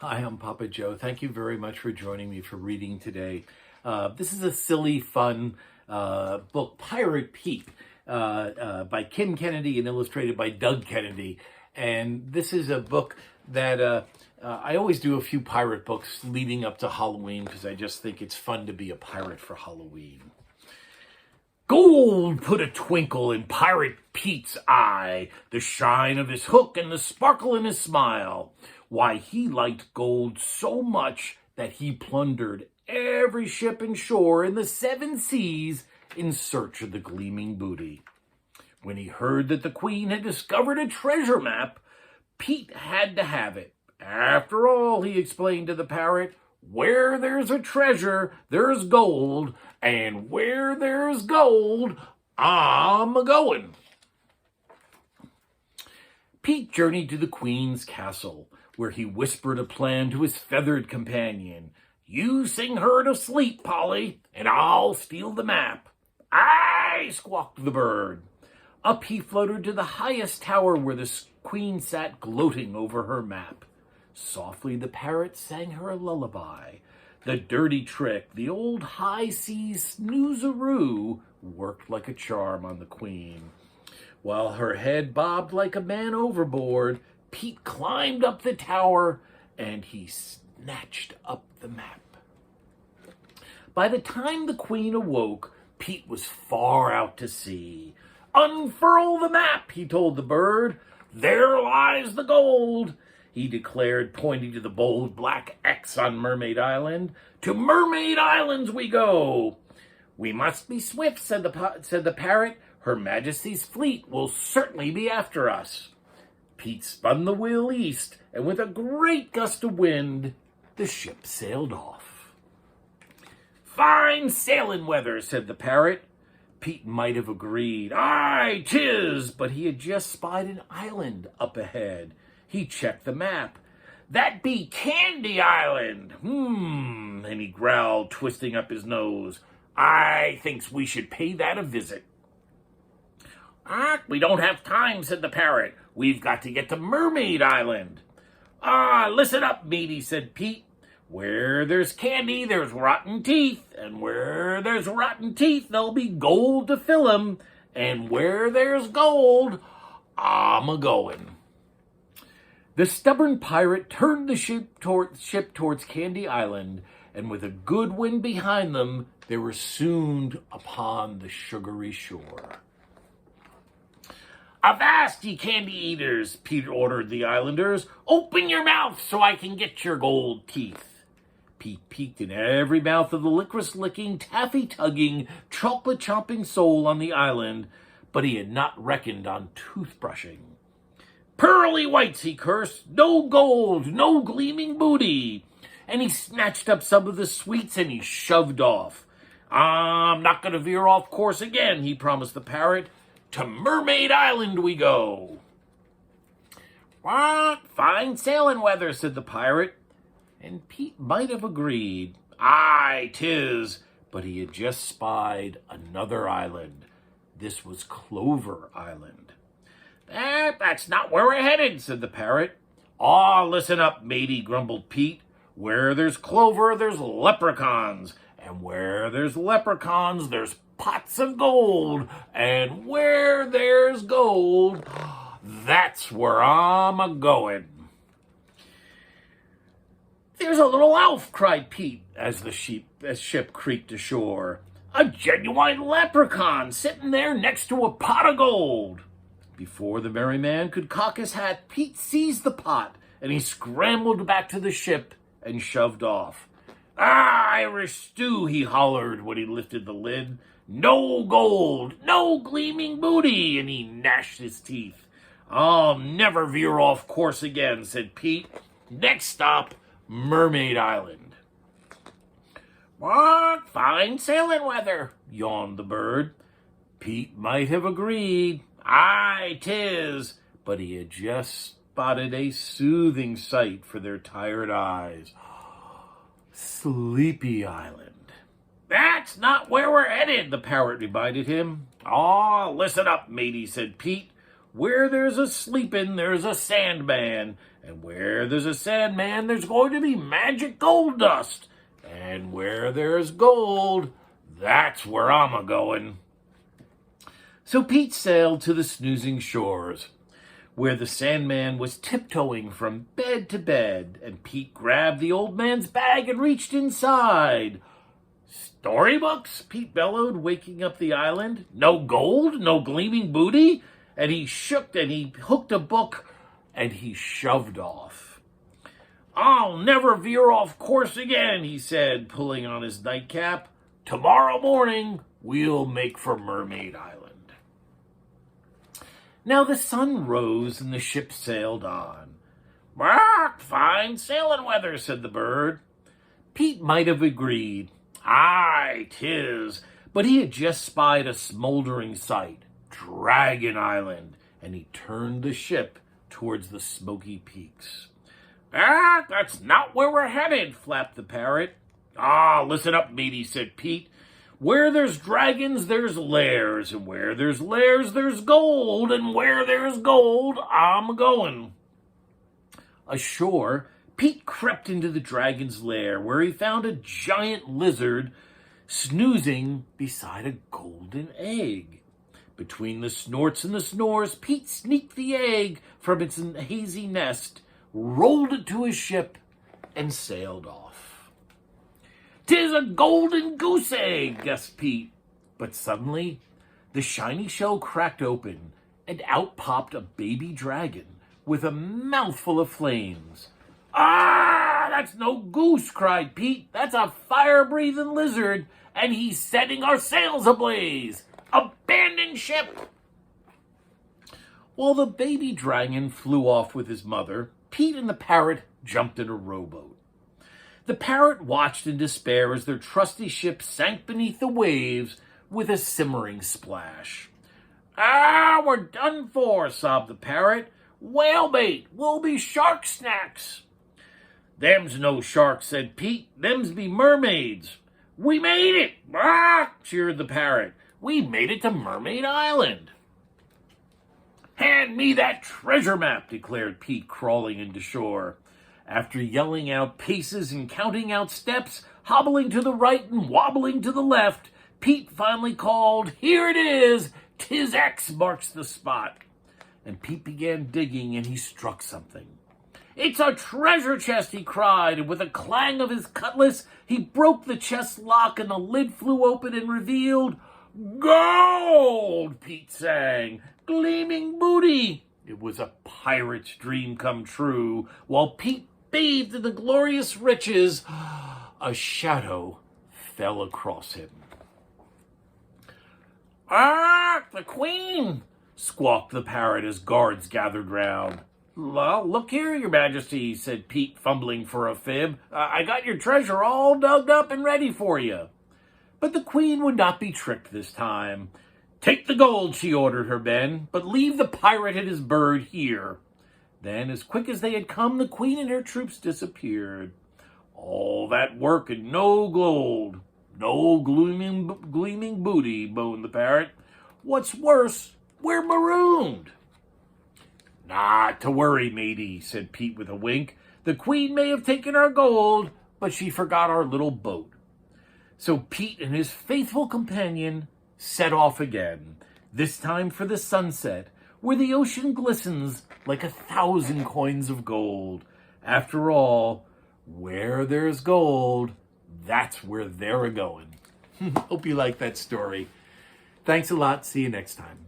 Hi, I'm Papa Joe. Thank you very much for joining me for reading today. This is a silly, fun book, Pirate Pete, by Kim Kennedy and illustrated by Doug Kennedy. And this is a book that I always do a few pirate books leading up to Halloween because I just think it's fun to be a pirate for Halloween. Gold put a twinkle in Pirate Pete's eye, the shine of his hook and the sparkle in his smile. Why, he liked gold so much that he plundered every ship and shore in the 7 seas in search of the gleaming booty. When he heard that the Queen had discovered a treasure map, Pete had to have it. After all, he explained to the parrot, where there's a treasure, there's gold, and where there's gold, I'm a-goin. Pete journeyed to the Queen's castle, where he whispered a plan to his feathered companion. You sing her to sleep, Polly, and I'll steal the map. Aye, squawked the bird. Up he floated to the highest tower where the Queen sat gloating over her map. Softly the parrot sang her a lullaby. The dirty trick, the old high seas snoozeroo, worked like a charm on the Queen. While her head bobbed like a man overboard, Pete climbed up the tower and he snatched up the map. By the time the Queen awoke, Pete was far out to sea. Unfurl the map, he told the bird. There lies the gold, he declared, pointing to the bold black X on Mermaid Island. To Mermaid Islands we go. We must be swift, said the parrot. Her Majesty's fleet will certainly be after us. Pete spun the wheel east, and with a great gust of wind, the ship sailed off. Fine sailing weather, said the parrot. Pete might have agreed. Aye, 'tis, but he had just spied an island up ahead. He checked the map. That be Candy Island. And he growled, twisting up his nose. I thinks we should pay that a visit. We don't have time, said the parrot. We've got to get to Mermaid Island. Listen up, matey, said Pete. Where there's candy, there's rotten teeth. And where there's rotten teeth, there'll be gold to fill 'em. And where there's gold, I'm a-goin. The stubborn pirate turned the ship towards Candy Island, and with a good wind behind them, they were soon upon the sugary shore. Avast, ye candy eaters, Pete ordered the islanders. Open your mouths so I can get your gold teeth. Pete peeked in every mouth of the licorice-licking, taffy-tugging, chocolate-chomping soul on the island, but he had not reckoned on toothbrushing. Pearly whites, he cursed. No gold, no gleaming booty. And he snatched up some of the sweets and he shoved off. I'm not going to veer off course again, he promised the parrot. To Mermaid Island we go. What? Fine sailing weather, said the pirate. And Pete might have agreed. Aye, 'tis. But he had just spied another island. This was Clover Island. That's not where we're headed, said the parrot. Listen up, matey, grumbled Pete. Where there's clover, there's leprechauns. And where there's leprechauns, there's pots of gold. And where there's gold, that's where I'm a-goin. There's a little elf, cried Pete as the ship creaked ashore. A genuine leprechaun sitting there next to a pot of gold. Before the merry man could cock his hat, Pete seized the pot, and he scrambled back to the ship and shoved off. Irish stew, he hollered when he lifted the lid. No gold, no gleaming booty, and he gnashed his teeth. I'll never veer off course again, said Pete. Next stop, Mermaid Island. What? Fine sailing weather, yawned the bird. Pete might have agreed. Aye, 'tis, but he had just spotted a soothing sight for their tired eyes. Sleepy Island. That's not where we're headed, the parrot reminded him. Listen up, matey, said Pete. Where there's a sleeping, there's a sandman. And where there's a sandman, there's going to be magic gold dust. And where there's gold, that's where I'm a-goin'. So Pete sailed to the snoozing shores, where the Sandman was tiptoeing from bed to bed, and Pete grabbed the old man's bag and reached inside. Storybooks? Pete bellowed, waking up the island. No gold? No gleaming booty? And he shook and he hooked a book and he shoved off. I'll never veer off course again, he said, pulling on his nightcap. Tomorrow morning, we'll make for Mermaid Island. Now the sun rose and the ship sailed on. Fine sailing weather, said the bird. Pete might have agreed. Aye, 'tis. But he had just spied a smoldering sight, Dragon Island, and he turned the ship towards the smoky peaks. That's not where we're headed, flapped the parrot. Listen up, matey, said Pete. Where there's dragons, there's lairs, and where there's lairs, there's gold, and where there's gold, I'm a-goin'. Ashore, Pete crept into the dragon's lair, where he found a giant lizard snoozing beside a golden egg. Between the snorts and the snores, Pete sneaked the egg from its hazy nest, rolled it to his ship, and sailed off. "'Tis a golden goose egg," guessed Pete. But suddenly, the shiny shell cracked open, and out popped a baby dragon with a mouthful of flames. That's no goose, cried Pete. That's a fire-breathing lizard, and he's setting our sails ablaze. Abandon ship! While the baby dragon flew off with his mother, Pete and the parrot jumped in a rowboat. The parrot watched in despair as their trusty ship sank beneath the waves with a simmering splash. We're done for, sobbed the parrot. Whale bait, we'll be shark snacks. Them's no sharks, said Pete. Them's be mermaids. We made it! Cheered the parrot. We made it to Mermaid Island. Hand me that treasure map, declared Pete, crawling into shore. After yelling out paces and counting out steps, hobbling to the right and wobbling to the left, Pete finally called, Here it is! 'Tis X marks the spot. And Pete began digging, and he struck something. It's a treasure chest, he cried, and with a clang of his cutlass, he broke the chest lock, and the lid flew open and revealed gold, Pete sang. Gleaming booty. It was a pirate's dream come true. While Pete bathed in the glorious riches, a shadow fell across him. The Queen, squawked the parrot as guards gathered round. Well, look here, Your Majesty, said Pete, fumbling for a fib. I got your treasure all dug up and ready for you. But the Queen would not be tricked this time. Take the gold, she ordered her men, but leave the pirate and his bird here. Then, as quick as they had come, the Queen and her troops disappeared. All that work and no gold. No gleaming booty, moaned the parrot. What's worse, we're marooned. Not to worry, matey, said Pete with a wink. The Queen may have taken our gold, but she forgot our little boat. So Pete and his faithful companion set off again, this time for the sunset, where the ocean glistens like 1,000 coins of gold. After all, where there's gold, that's where they're a-goin'. Hope you like that story. Thanks a lot. See you next time.